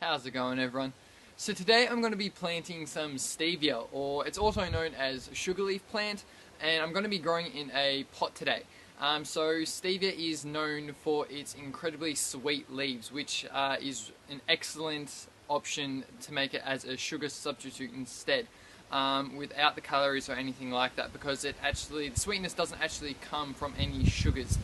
How's it going, everyone? So today I'm going to be planting some stevia, or it's also known as sugar leaf plant, and I'm going to be growing it in a pot today. So stevia is known for its incredibly sweet leaves, which is an excellent option to make it as a sugar substitute instead, without the calories or anything like that, because the sweetness doesn't actually come from any sugars,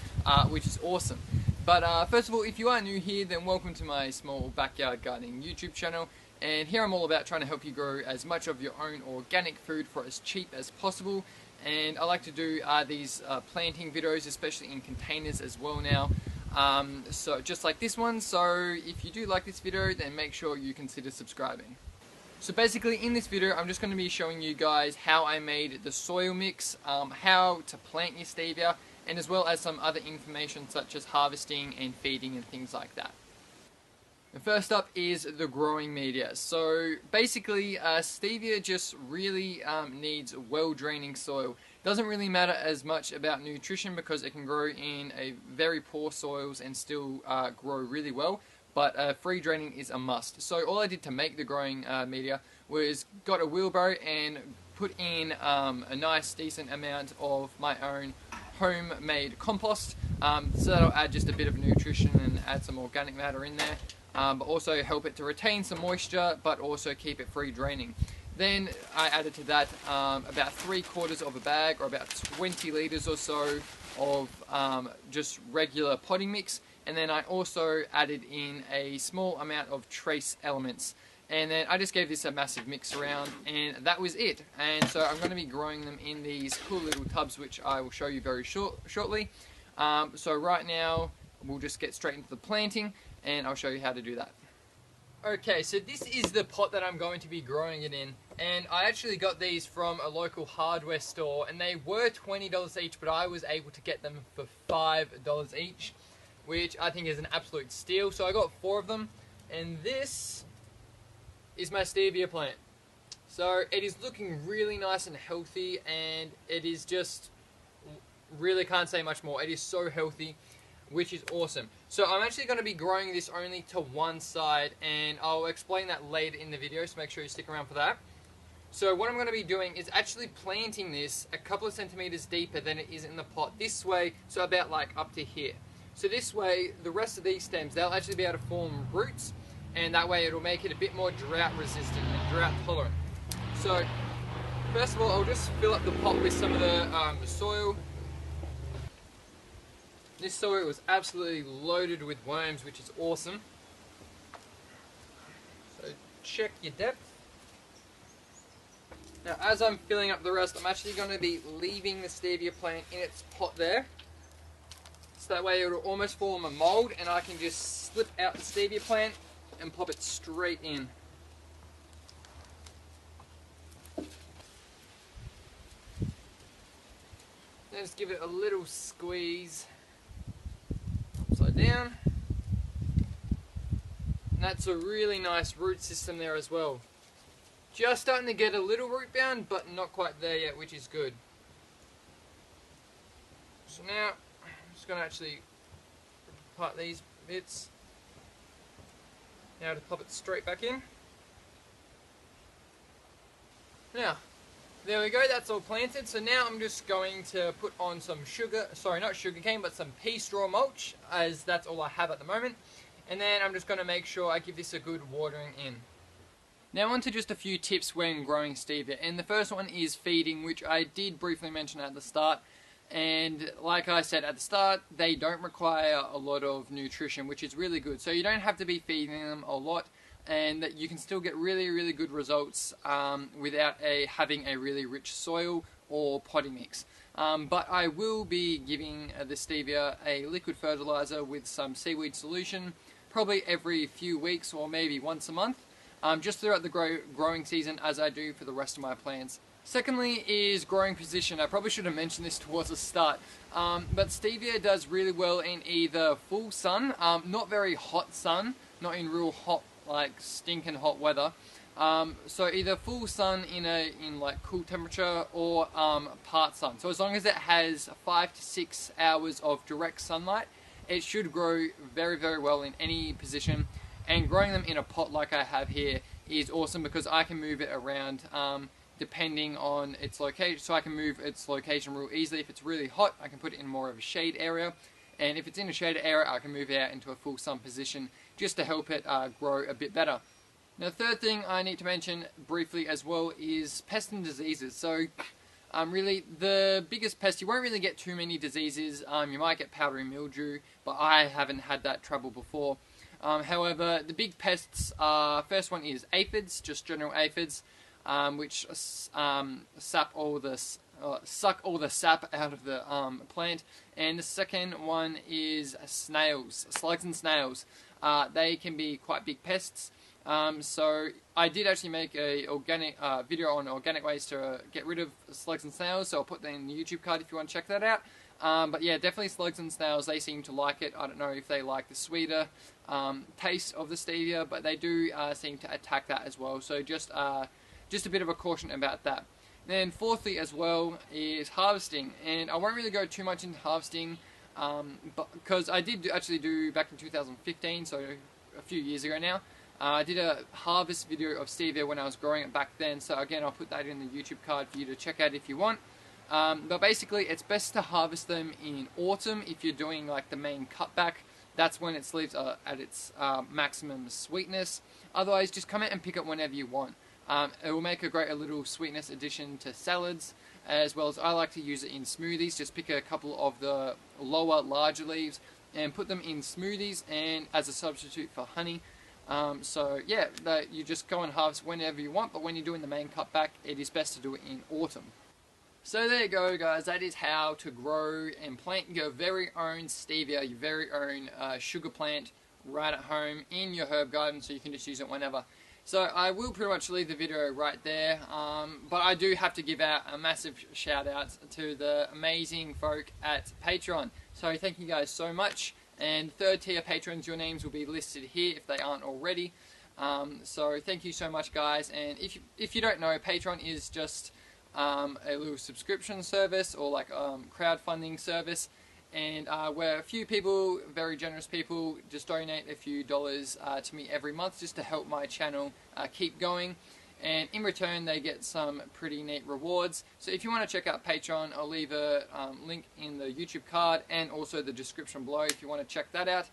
which is awesome. But first of all, if you are new here, then welcome to my small backyard gardening YouTube channel. And here I'm all about trying to help you grow as much of your own organic food for as cheap as possible. And I like to do these planting videos, especially in containers as well now. So just like this one. So if you do like this video, then make sure you consider subscribing. So basically in this video, I'm just going to be showing you guys how I made the soil mix, how to plant your stevia, and as well as some other information such as harvesting and feeding and things like that. The first up is the growing media. So basically stevia just really needs well draining soil. Doesn't really matter as much about nutrition because it can grow in a very poor soils and still grow really well, but free draining is a must. So all I did to make the growing media was got a wheelbarrow and put in a nice decent amount of my own homemade compost, so that'll add just a bit of nutrition and add some organic matter in there, but also help it to retain some moisture but also keep it free draining. Then I added to that about 3/4 of a bag, or about 20 litres or so of just regular potting mix, and then I also added in a small amount of trace elements. And then I just gave this a massive mix around, and that was it. And so I'm going to be growing them in these cool little tubs, which I will show you very shortly. So right now, we'll just get straight into the planting, and I'll show you how to do that. Okay, so this is the pot that I'm going to be growing it in. And I actually got these from a local hardware store, and they were $20 each, but I was able to get them for $5 each, which I think is an absolute steal. So I got 4 of them, and this is my stevia plant. So it is looking really nice and healthy, and it is just, really can't say much more. It is so healthy, which is awesome. So I'm actually going to be growing this only to one side, and I'll explain that later in the video, so make sure you stick around for that. So what I'm going to be doing is actually planting this a couple of centimeters deeper than it is in the pot, this way, so about like up to here. So this way, the rest of these stems, they'll actually be able to form roots, and that way it'll make it a bit more drought resistant and drought tolerant. So first of all, I'll just fill up the pot with some of the soil. This soil was absolutely loaded with worms, which is awesome. So check your depth. Now as I'm filling up the rest, I'm actually going to be leaving the stevia plant in its pot there. So that way it'll almost form a mold, and I can just slip out the stevia plant and pop it straight in. Then just give it a little squeeze upside down. And that's a really nice root system there as well. Just starting to get a little root bound, but not quite there yet, which is good. So now I'm just going to actually part these bits. Now to pop it straight back in. Now, there we go, that's all planted. So now I'm just going to put on some not sugar cane, but some pea straw mulch, as that's all I have at the moment. And then I'm just going to make sure I give this a good watering in. Now on to just a few tips when growing stevia. And the first one is feeding, which I did briefly mention at the start. And like I said at the start, they don't require a lot of nutrition, which is really good. So you don't have to be feeding them a lot, and that you can still get really good results without having a really rich soil or potting mix. But I will be giving the stevia a liquid fertilizer with some seaweed solution probably every few weeks or maybe once a month, just throughout the growing season, as I do for the rest of my plants. Secondly is growing position. I probably should have mentioned this towards the start, but stevia does really well in either full sun, not very hot sun, not in real hot, like stinking hot weather. So either full sun in like cool temperature, or part sun. So as long as it has 5 to 6 hours of direct sunlight, it should grow very well in any position. And growing them in a pot like I have here is awesome because I can move it around depending on its location. So I can move its location real easily. If it's really hot, I can put it in more of a shade area. And if it's in a shaded area, I can move it out into a full sun position just to help it grow a bit better. Now, the third thing I need to mention briefly as well is pests and diseases. So really, the biggest pest, you won't really get too many diseases. You might get powdery mildew, but I haven't had that trouble before. However, the big pests are, first one is aphids, just general aphids, which suck all the sap out of the plant. And the second one is snails, slugs and snails. They can be quite big pests. So I did actually make a video on organic ways to get rid of slugs and snails, so I'll put that in the YouTube card if you want to check that out. But yeah, definitely slugs and snails, they seem to like it. I don't know if they like the sweeter taste of the stevia, but they do seem to attack that as well. So just a bit of a caution about that. Then fourthly as well is harvesting, and I won't really go too much into harvesting, but because I did actually do back in 2015, so a few years ago now. I did a harvest video of stevia when I was growing it back then, so again I'll put that in the YouTube card for you to check out if you want. But basically it's best to harvest them in autumn if you're doing like the main cutback. That's when its leaves are at its maximum sweetness. Otherwise, just come out and pick it whenever you want. It will make a great little sweetness addition to salads, as well as I like to use it in smoothies. Just pick a couple of the lower, larger leaves and put them in smoothies and as a substitute for honey. So yeah, you just go and harvest whenever you want, but when you're doing the main cutback, it is best to do it in autumn. So there you go, guys. That is how to grow and plant your very own stevia, your very own sugar plant right at home in your herb garden, so you can just use it whenever. So I will pretty much leave the video right there, but I do have to give out a massive shout out to the amazing folk at Patreon. So thank you guys so much. And third tier patrons, your names will be listed here if they aren't already. So thank you so much, guys. And if you don't know, Patreon is just a little subscription service or like crowdfunding service. And where a few people, very generous people, just donate a few dollars to me every month just to help my channel keep going. And in return, they get some pretty neat rewards. So if you want to check out Patreon, I'll leave a link in the YouTube card and also the description below if you want to check that out.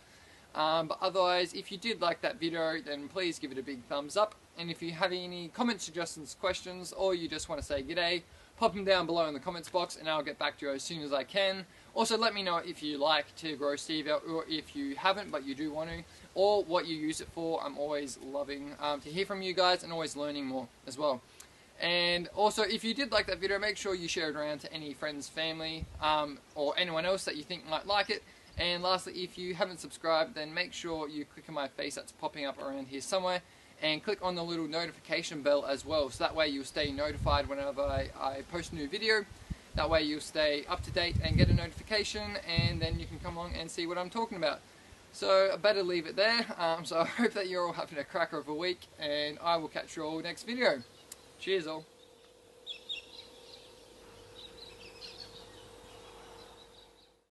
But otherwise, if you did like that video, then please give it a big thumbs up. And if you have any comments, suggestions, questions, or you just want to say g'day, pop them down below in the comments box and I'll get back to you as soon as I can. Also, let me know if you like to grow stevia or if you haven't but you do want to, or what you use it for. I'm always loving to hear from you guys and always learning more as well. And also, if you did like that video, make sure you share it around to any friends, family, or anyone else that you think might like it. And lastly, if you haven't subscribed, then make sure you click on my face that's popping up around here somewhere, and click on the little notification bell as well, so that way you'll stay notified whenever I post a new video. That way you'll stay up to date and get a notification, and then you can come along and see what I'm talking about. So I better leave it there. So I hope that you're all having a cracker of a week, and I will catch you all next video. Cheers all.